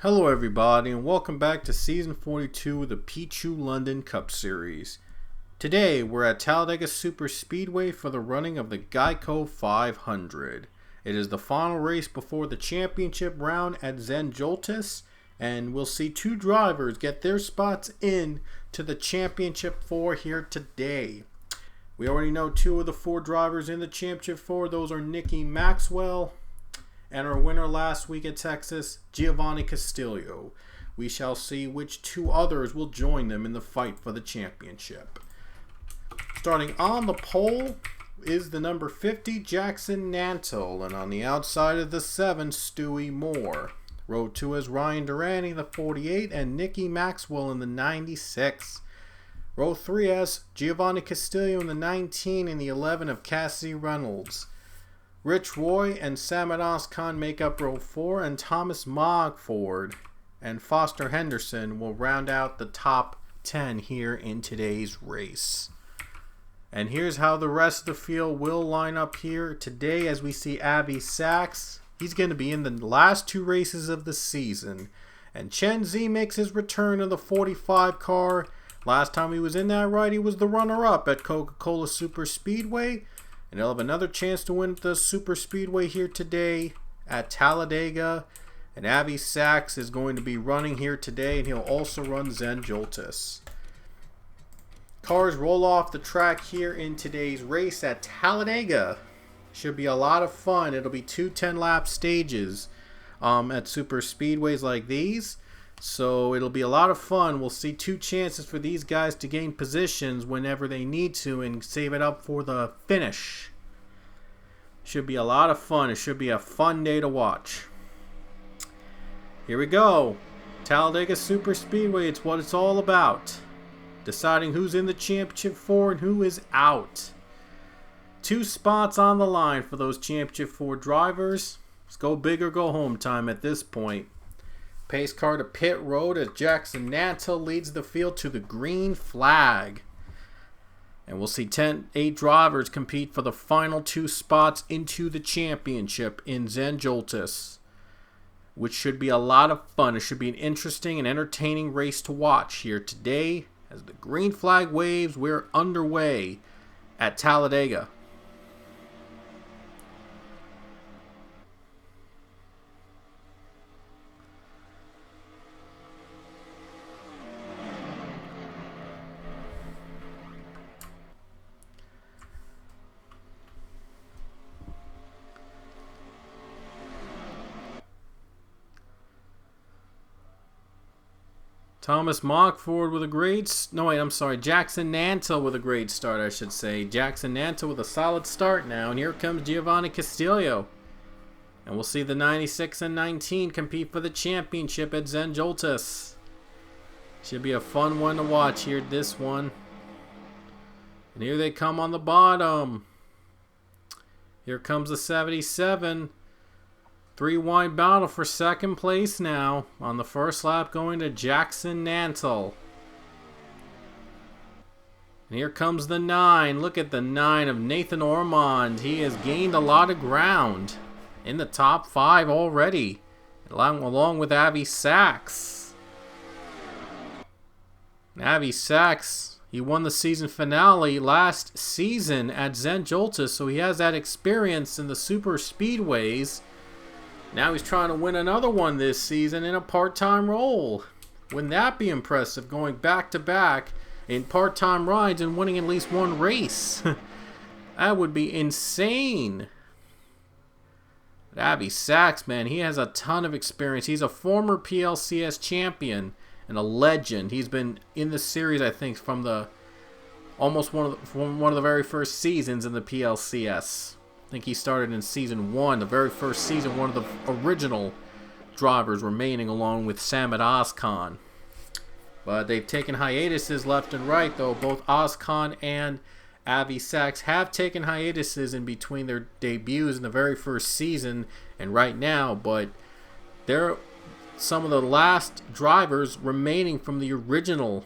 Hello everybody and welcome back to Season 42 of the Pichu London Cup Series. Today we're at Talladega Super Speedway for the running of the Geico 500. It is the final race before the championship round at Zandvoorts, and we'll see two drivers get their spots in to the championship four here today. We already know two of the four drivers in the championship four. Those are Nicky Maxwell and our winner last week at Texas, Giovanni Castillo. We shall see which two others will join them in the fight for the championship. Starting on the pole is the number 50, Jackson Nantel, and on the outside of the 7, Stewie Moore. Row 2 is Ryan Durante, the 48, and Nicky Maxwell in the 96. Row 3 has Giovanni Castillo in the 19 and the 11 of Cassie Reynolds. Rich Roy and Samadas Khan make up row 4, and Thomas Mogford and Foster Henderson will round out the top 10 here in today's race. And here's how the rest of the field will line up here today as we see Avi Sachs. He's going to be in the last two races of the season. And Chen Zi makes his return in the 45 car. Last time he was in that ride, he was the runner-up at Coca-Cola Super Speedway. And he'll have another chance to win the Super Speedway here today at Talladega. And Avi Sachs is going to be running here today, and he'll also run Zandvoorts. Cars roll off the track here in today's race at Talladega. Should be a lot of fun. It'll be two 10-lap stages at super speedways like these. So it'll be a lot of fun. We'll see two chances for these guys to gain positions whenever they need to and save it up for the finish. Should be a lot of fun. It should be a fun day to watch. Here we go. Talladega Super Speedway. It's what it's all about. Deciding who's in the championship four and who is out. Two spots on the line for those championship four drivers. Let's go big or go home time at this point. Pace car to pit road as Jackson Nantel leads the field to the green flag. And we'll see 8 drivers compete for the final two spots into the championship in Zandvoorts, which should be a lot of fun. It should be an interesting and entertaining race to watch here today. As the green flag waves, we're underway at Talladega. Thomas Mogford with a great... Jackson Nantel with a great start, I should say. Jackson Nantel with a solid start now. And here comes Giovanni Castillo. And we'll see the 96 and 19 compete for the championship at Zandvoorts. Should be a fun one to watch here, this one. And here they come on the bottom. Here comes the 77. 3-wide battle for second place now. On the first lap going to Jackson Nantel. And here comes the 9. Look at the 9 of Nathan Ormond. He has gained a lot of ground. In the top 5 already. Along with Avi Sachs. Avi Sachs, he won the season finale last season at Zandvoorts, so he has that experience in the super speedways. Now he's trying to win another one this season in a part-time role. Wouldn't that be impressive, going back-to-back in part-time rides and winning at least one race? That would be insane. But Avi Sachs, man, he has a ton of experience. He's a former PLCS champion and a legend. He's been in the series, I think, from one of the very first seasons in the PLCS. I think he started in season 1, the very first season, one of the original drivers remaining along with Samadas Khan. But they've taken hiatuses left and right, though. Both Ozcan and Avi Sachs have taken hiatuses in between their debuts in the very first season and right now, but they're some of the last drivers remaining from the original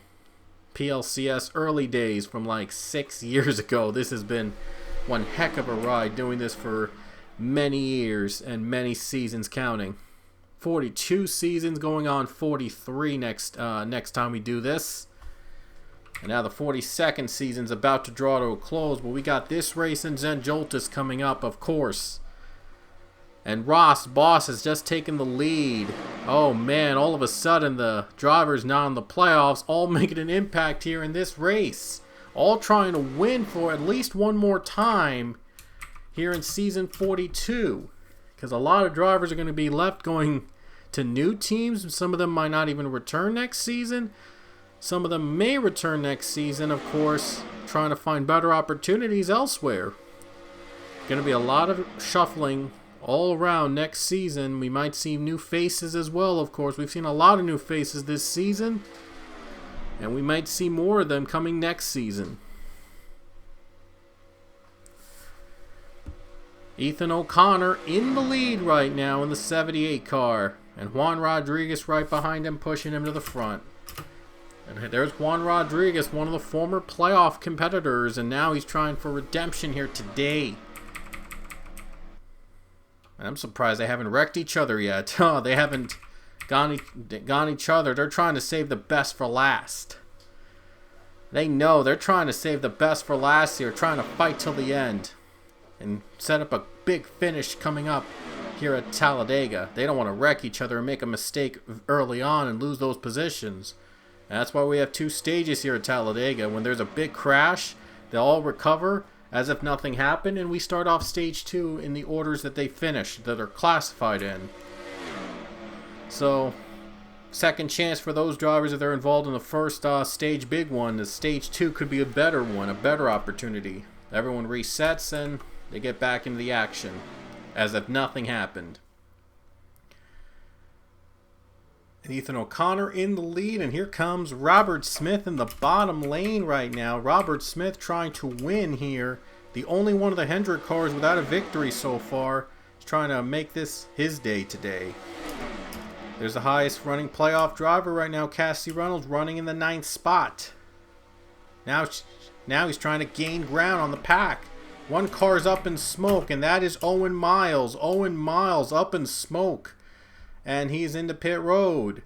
PLCS early days from like 6 years ago. This has been one heck of a ride, doing this for many years and many seasons counting. 42 seasons, going on 43 next time we do this. And now the 42nd season's about to draw to a close, but we got this race in Zenjoltis coming up, of course. And Ross Boss has just taken the lead. Oh man, all of a sudden the drivers now in the playoffs all making an impact here in this race. All trying to win for at least one more time here in season 42. Because a lot of drivers are going to be left going to new teams. Some of them might not even return next season. Some of them may return next season, of course, trying to find better opportunities elsewhere. Going to be a lot of shuffling all around next season. We might see new faces as well, of course. We've seen a lot of new faces this season. And we might see more of them coming next season. Ethan O'Connor in the lead right now in the 78 car. And Juan Rodriguez right behind him, pushing him to the front. And there's Juan Rodriguez, one of the former playoff competitors. And now he's trying for redemption here today. I'm surprised they haven't wrecked each other yet. They haven't gone each other. They're trying to save the best for last. They know they're trying to save the best for last here, trying to fight till the end and set up a big finish coming up here at Talladega. They don't want to wreck each other and make a mistake early on and lose those positions. And that's why we have two stages here at Talladega. When there's a big crash, they all recover as if nothing happened, and we start off stage 2 in the orders that they finished, that are classified in. So, second chance for those drivers if they're involved in the first stage big one. The stage 2 could be a better one, a better opportunity. Everyone resets and they get back into the action as if nothing happened. And Ethan O'Connor in the lead, and here comes Robert Smith in the bottom lane right now. Robert Smith trying to win here. The only one of the Hendrick cars without a victory so far. He's trying to make this his day today. There's the highest running playoff driver right now, Cassie Reynolds, running in the 9th spot. Now he's trying to gain ground on the pack. One car's up in smoke, and that is Owen Miles. Owen Miles up in smoke. And he's into pit road.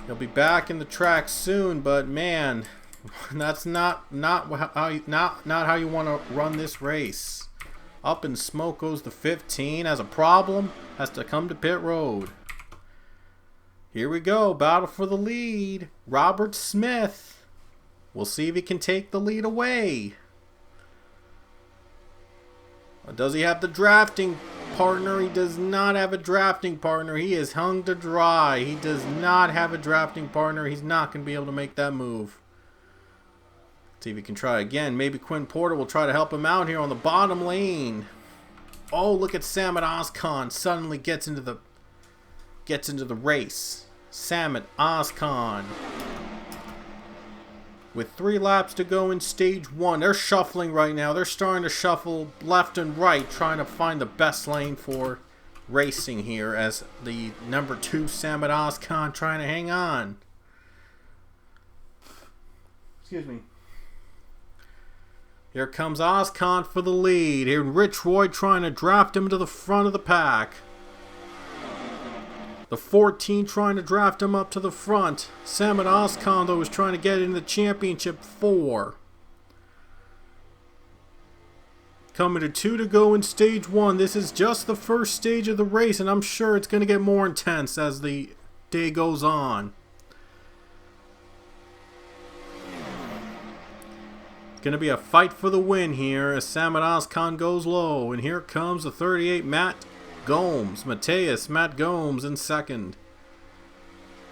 He'll be back in the track soon, but man, that's not how you want to run this race. Up in smoke goes the 15, has a problem, has to come to pit road. Here we go, battle for the lead. Robert Smith. We'll see if he can take the lead away. Or does he have the drafting partner? He does not have a drafting partner. He is hung to dry. He does not have a drafting partner. He's not going to be able to make that move. See if he can try again. Maybe Quinn Porter will try to help him out here on the bottom lane. Oh, look at Samit Ozcan suddenly gets into the race. Samit Ozcan. With 3 laps to go in stage 1. They're shuffling right now. They're starting to shuffle left and right, trying to find the best lane for racing here as the number 2 Samit Ozcan trying to hang on. Excuse me. Here comes Ozcan for the lead. Here Rich Roy trying to draft him to the front of the pack. The 14 trying to draft him up to the front. Samit Ozcan, though, is trying to get in the championship 4. Coming to 2 to go in stage 1. This is just the first stage of the race, and I'm sure it's going to get more intense as the day goes on. It's going to be a fight for the win here as Samit Ozcan goes low. And here comes the 38 Matt Gomes. Matt Gomes in second.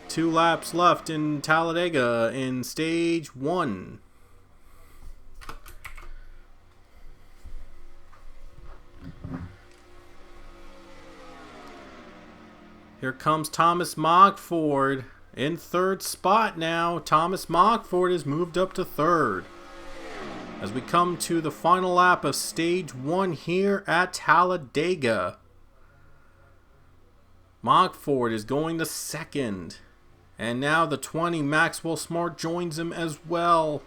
2 laps left in Talladega in stage 1. Here comes Thomas Mogford in 3rd spot now. Thomas Mogford has moved up to 3rd. As we come to the final lap of stage 1 here at Talladega. Mogford is going to 2nd. And now the 20 Maxwell Smart joins him as well.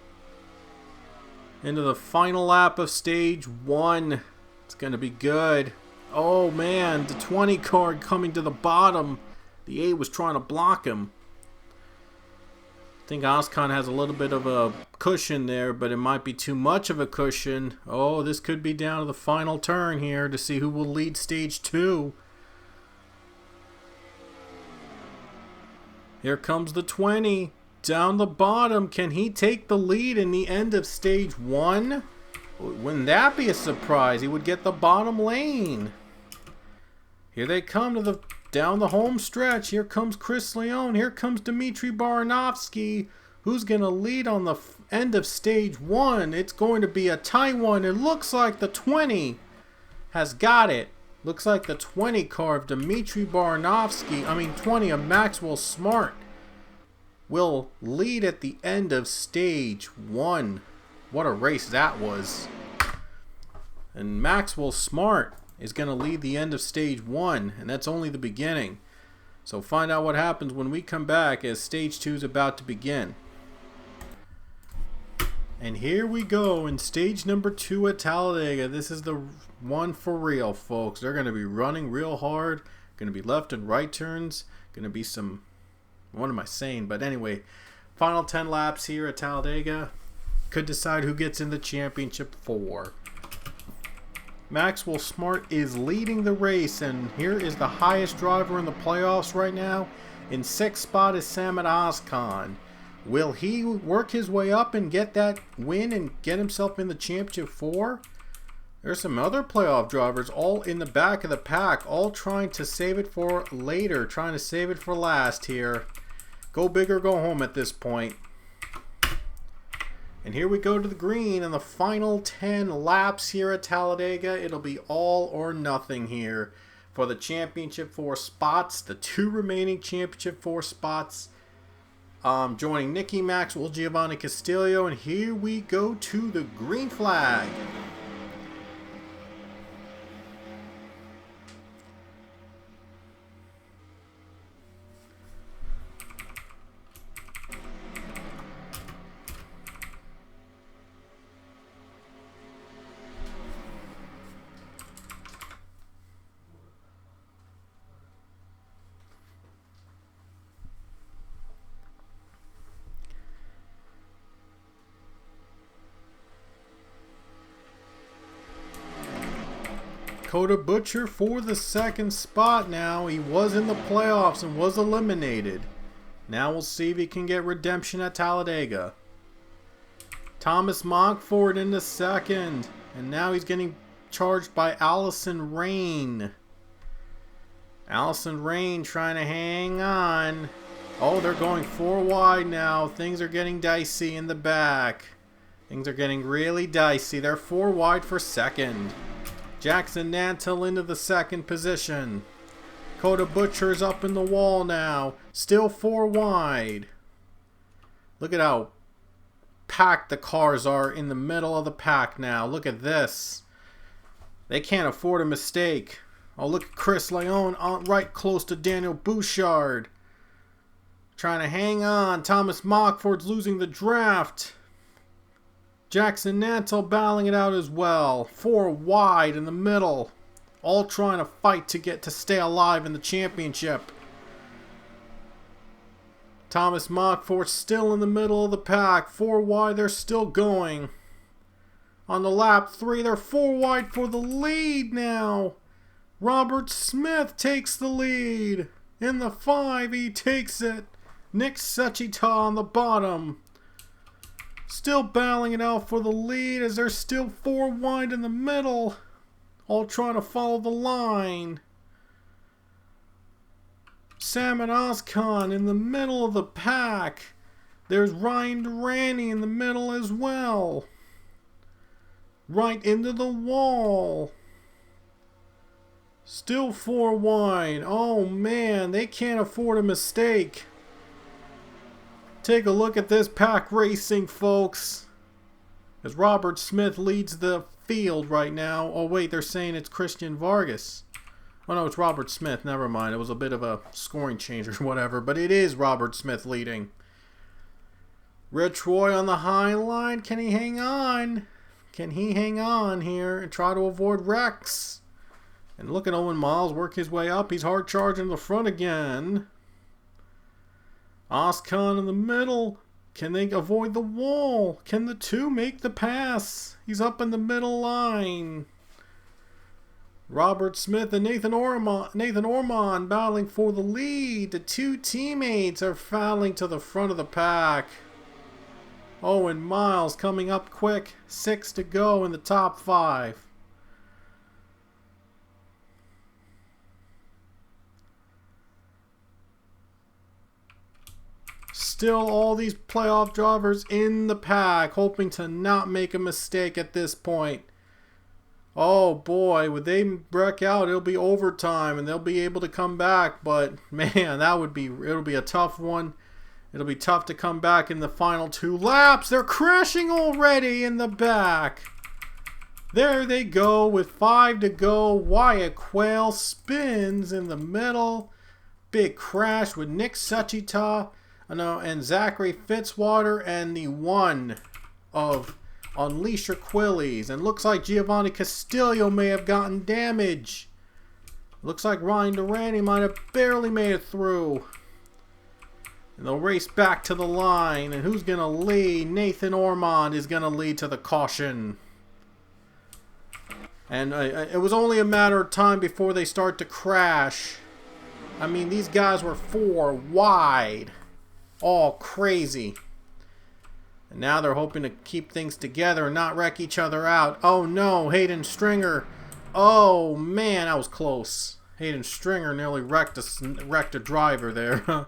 Into the final lap of stage 1. It's going to be good. Oh man, the 20 car coming to the bottom. The 8 was trying to block him. I think Oscon has a little bit of a cushion there, but it might be too much of a cushion. Oh, this could be down to the final turn here to see who will lead stage 2. Here comes the 20. Down the bottom. Can he take the lead in the end of stage 1? Wouldn't that be a surprise? He would get the bottom lane. Here they come to down the home stretch. Here comes Chris Leone. Here comes Dmitry Baranovsky. Who's going to lead on the end of stage 1? It's going to be a tight one. It looks like the 20 has got it. Looks like the 20 car of Dmitry Baranovsky, 20 of Maxwell Smart, will lead at the end of stage 1. What a race that was. And Maxwell Smart is going to lead the end of stage 1, and that's only the beginning. So find out what happens when we come back as stage 2 is about to begin. And here we go in stage number 2 at Talladega. This is the one for real, folks. They're going to be running real hard. Going to be left and right turns. Going to be some... What am I saying? But anyway, final 10 laps here at Talladega. Could decide who gets in the championship 4. Maxwell Smart is leading the race, and here is the highest driver in the playoffs right now. In 6th spot is Samet Ozkan. Will he work his way up and get that win and get himself in the championship 4? There's some other playoff drivers all in the back of the pack, all trying to save it for later, trying to save it for last here. Go big or go home at this point. And here we go to the green in the final 10 laps here at Talladega. It'll be all or nothing here for the championship 4 spots. The 2 remaining championship 4 spots. Joining Nicky Maxwell, Giovanni Castillo, and here we go to the green flag. Dakota Butcher for the 2nd spot now. He was in the playoffs and was eliminated. Now we'll see if he can get redemption at Talladega. Thomas Mockford in the 2nd. And now he's getting charged by Allison Rain. Allison Rain trying to hang on. Oh, they're going 4 wide now. Things are getting dicey in the back. Things are getting really dicey. They're 4 wide for 2nd. Jackson Nantel into the 2nd position. Dakota Butcher's up in the wall now. Still 4 wide. Look at how packed the cars are in the middle of the pack now. Look at this. They can't afford a mistake. Oh, look at Chris Leone right close to Daniel Bouchard. Trying to hang on. Thomas Mockford's losing the draft. Jackson Nantel battling it out as well. 4 wide in the middle. All trying to fight to stay alive in the championship. Thomas Mockford still in the middle of the pack. 4 wide, they're still going. On the lap 3, they're 4 wide for the lead now. Robert Smith takes the lead. In the 5, he takes it. Nick Sechita on the bottom. Still battling it out for the lead as they're still 4 wide in the middle. All trying to follow the line. Samet Ozkan in the middle of the pack. There's Ryan Durrani in the middle as well. Right into the wall. Still 4 wide. Oh man, they can't afford a mistake. Take a look at this pack racing, folks. As Robert Smith leads the field right now. Oh wait, they're saying it's Christian Vargas. Oh no, it's Robert Smith. Never mind. It was a bit of a scoring change or whatever. But it is Robert Smith leading. Rich Roy on the high line. Can he hang on? Can he hang on here and try to avoid wrecks? And look at Owen Miles work his way up. He's hard charging the front again. Oscon in the middle. Can they avoid the wall? Can the two make the pass? He's up in the middle line. Robert Smith and Nathan Ormond battling for the lead. The two teammates are fouling to the front of the pack. Owen Miles coming up quick. 6 to go in the top 5. Still all these playoff drivers in the pack, hoping to not make a mistake at this point. Oh boy, would they wreck out, it'll be overtime and they'll be able to come back. But man, it'll be a tough one. It'll be tough to come back in the final 2 laps. They're crashing already in the back. There they go with 5 to go. Wyatt Quayle spins in the middle. Big crash with Nick Suchita and Zachary Fitzwater, and the one of Unleash Your Quillies. And looks like Giovanni Castillo may have gotten damage. Looks like Ryan Durante might have barely made it through. And they'll race back to the line. And who's going to lead? Nathan Ormond is going to lead to the caution. And it was only a matter of time before they start to crash. I mean, these guys were 4 wide. All crazy. And now they're hoping to keep things together and not wreck each other out. Oh no, Hayden Stringer. Oh man, that was close. Hayden Stringer nearly wrecked a driver there.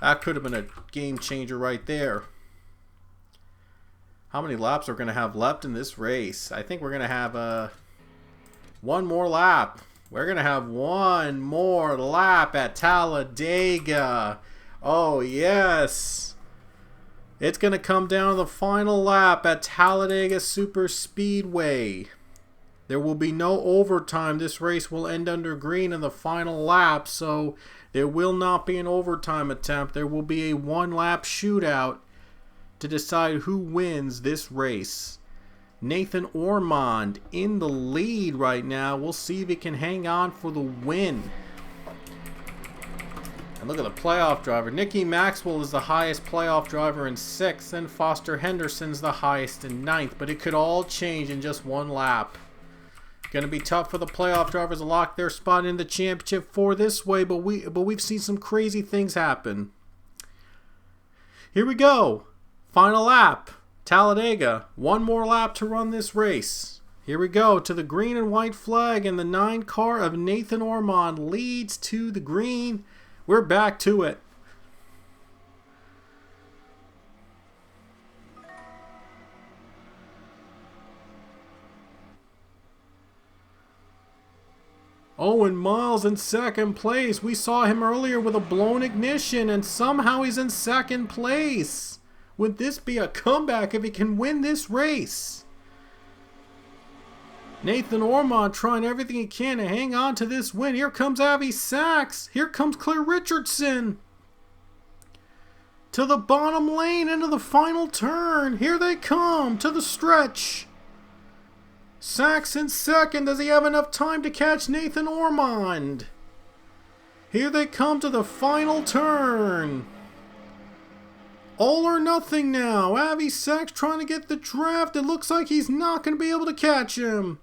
That could have been a game changer right there. How many laps are we going to have left in this race? I think we're going to have one more lap. We're going to have one more lap at Talladega. Oh, yes. It's going to come down to the final lap at Talladega Super Speedway. There will be no overtime. This race will end under green in the final lap, so there will not be an overtime attempt. There will be a one-lap shootout to decide who wins this race. Nathan Ormond in the lead right now. We'll see if he can hang on for the win. And look at the playoff driver. Nicky Maxwell is the highest playoff driver in 6th, and Foster Henderson's the highest in 9th. But it could all change in just one lap. Going to be tough for the playoff drivers to lock their spot in the championship for this way, but we've seen some crazy things happen. Here we go. Final lap. Talladega. One more lap to run this race. Here we go to the green and white flag, and the 9 car of Nathan Ormond leads to the green. We're back to it. Owen Miles in 2nd place. We saw him earlier with a blown ignition, and somehow he's in 2nd place. Would this be a comeback if he can win this race? Nathan Ormond trying everything he can to hang on to this win. Here comes Avi Sachs. Here comes Claire Richardson. To the bottom lane into the final turn. Here they come to the stretch. Sachs in 2nd. Does he have enough time to catch Nathan Ormond? Here they come to the final turn. All or nothing now. Avi Sachs trying to get the draft. It looks like he's not going to be able to catch him.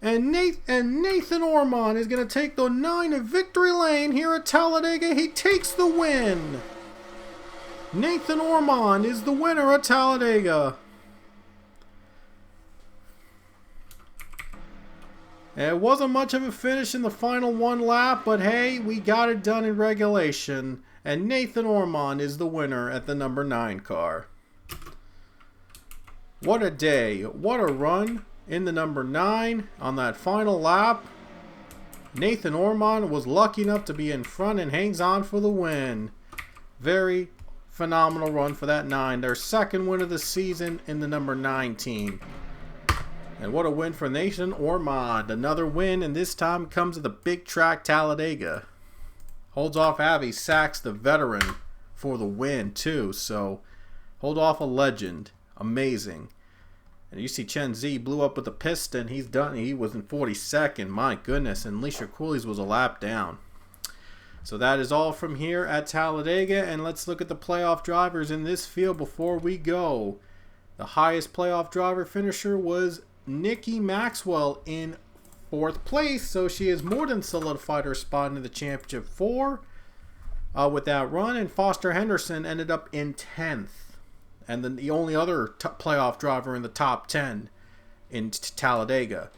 And Nathan Ormond is going to take the 9 to victory lane here at Talladega. He takes the win. Nathan Ormond is the winner at Talladega. It wasn't much of a finish in the final 1 lap, but hey, we got it done in regulation. And Nathan Ormond is the winner at the number 9 car. What a day. What a run in the number 9 on that final lap. Nathan Ormond was lucky enough to be in front and hangs on for the win. Very phenomenal run for that 9. Their 2nd win of the season in the number 9 team. And what a win for Nathan Ormond. Another win, and this time comes at the big track Talladega. Holds off Avi Sachs, the veteran, for the win too. So, hold off a legend. Amazing. And you see Chen Z blew up with a piston. He's done. He was in 42nd. My goodness. And Alicia Cooley's was a lap down. So that is all from here at Talladega. And let's look at the playoff drivers in this field before we go. The highest playoff driver finisher was Nikki Maxwell in 4th place. So she has more than solidified her spot in the championship 4 with that run. And Foster Henderson ended up in 10th. And then the only other playoff driver in the top 10 in Talladega.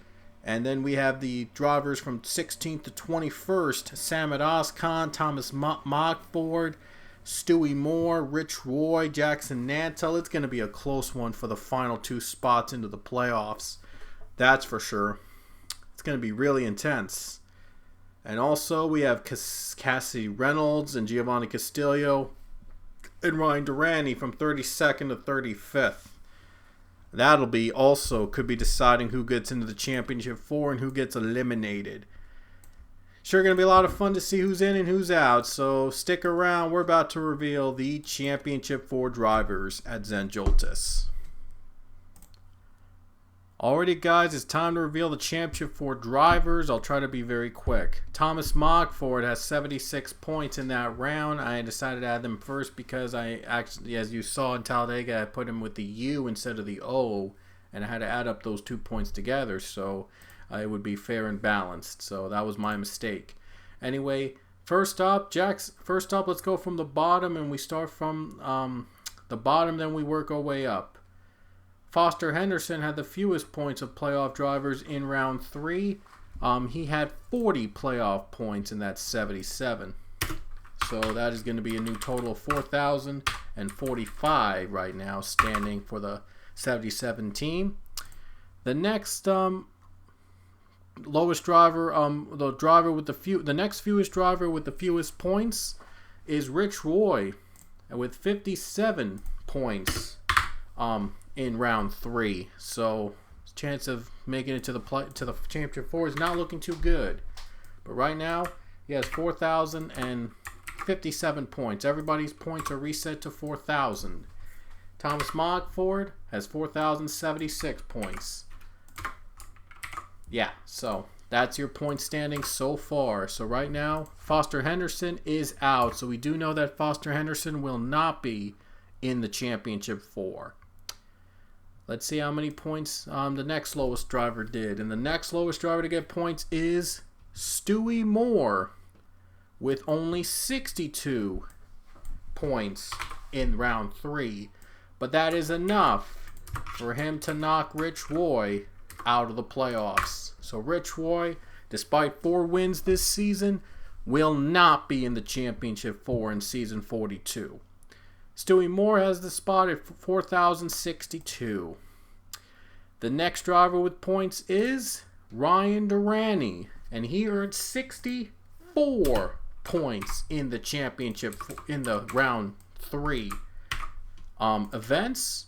And then we have the drivers from 16th to 21st. Samad Oskan, Thomas Mockford, Stewie Moore, Rich Roy, Jackson Nantel. It's going to be a close one for the final 2 spots into the playoffs. That's for sure. It's going to be really intense. And also we have Cassidy Reynolds and Giovanni Castillo and Ryan Durrani from 32nd to 35th. That'll be also could be deciding who gets into the championship 4 and who gets eliminated. Sure going to be a lot of fun to see who's in and who's out, so stick around. We're about to reveal the championship 4 drivers at Zenjoltis. Alrighty guys, it's time to reveal the championship 4 drivers. I'll try to be very quick. Thomas Mockford has 76 points in that round. I decided to add them first because I actually, as you saw in Talladega, I put him with the U instead of the O, and I had to add up those 2 points together so it would be fair and balanced. So that was my mistake. Anyway, first up, let's go from the bottom, and we start from the bottom, then we work our way up. Foster Henderson had the fewest points of playoff drivers in round 3. He had 40 playoff points, and that's 77. So that is going to be a new total of 4,045 right now, standing for the 77 team. The next lowest driver, the next fewest driver with the fewest points is Rich Roy, with 57 points. In round 3, so chance of making it to the championship 4 is not looking too good. But right now, he has 4,057 points. Everybody's points are reset to 4,000. Thomas Mockford has 4,076 points. Yeah, so that's your point standing so far. So right now, Foster Henderson is out. So we do know that Foster Henderson will not be in the championship 4. Let's see how many points the next lowest driver did. And the next lowest driver to get points is Stewie Moore with only 62 points in round 3. But that is enough for him to knock Rich Roy out of the playoffs. So Rich Roy, despite 4 wins this season, will not be in the championship 4 in season 42. Stewie Moore has the spot at 4,062. The next driver with points is Ryan Durrani, and he earned 64 points in the championship in the round 3 events.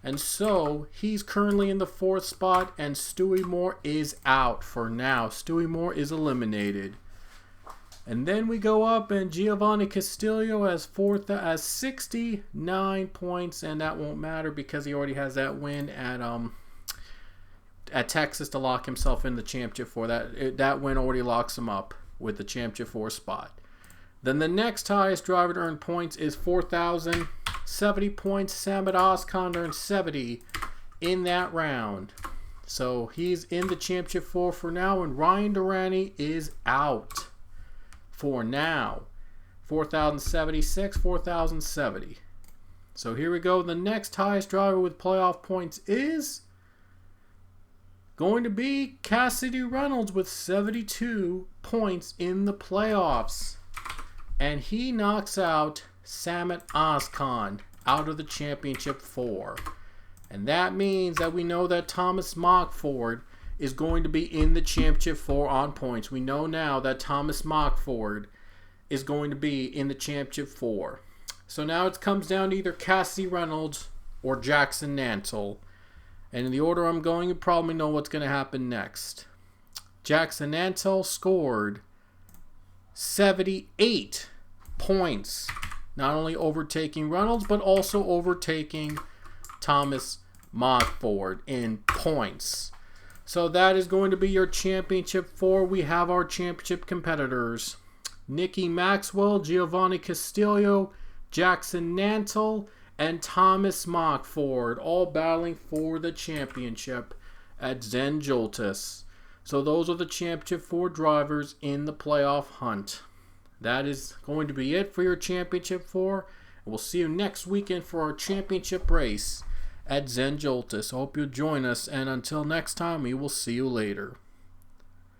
And so he's currently in the 4th spot, and Stewie Moore is out for now. Stewie Moore is eliminated. And then we go up, and Giovanni Castillo has 69 points, and that won't matter because he already has that win at Texas to lock himself in the championship 4. That win already locks him up with the championship 4 spot. Then the next highest driver to earn points is 4,070 points. Samad Oskan earned 70 in that round. So he's in the championship 4 for now, and Ryan Durrani is out for now. 4,076, 4,070. So here we go. The next highest driver with playoff points is going to be Cassidy Reynolds with 72 points in the playoffs. And he knocks out Samad Oskan out of the championship 4. And that means that we know that Thomas Mockford is going to be in the championship 4 on points. We know now that Thomas Mockford is going to be in the championship 4. So now it comes down to either Cassidy Reynolds or Jackson Nantel. And in the order I'm going, you probably know what's going to happen next. Jackson Nantel scored 78 points, not only overtaking Reynolds, but also overtaking Thomas Montford in points. So that is going to be your championship 4. We have our championship competitors: Nicky Maxwell, Giovanni Castillo, Jackson Nantle, and Thomas Montford, all battling for the championship at Zenjoltis. So those are the championship 4 drivers in the playoff hunt. That is going to be it for your championship 4. We'll see you next weekend for our championship race at Zenjoltis. Hope you'll join us, and until next time, we will see you later.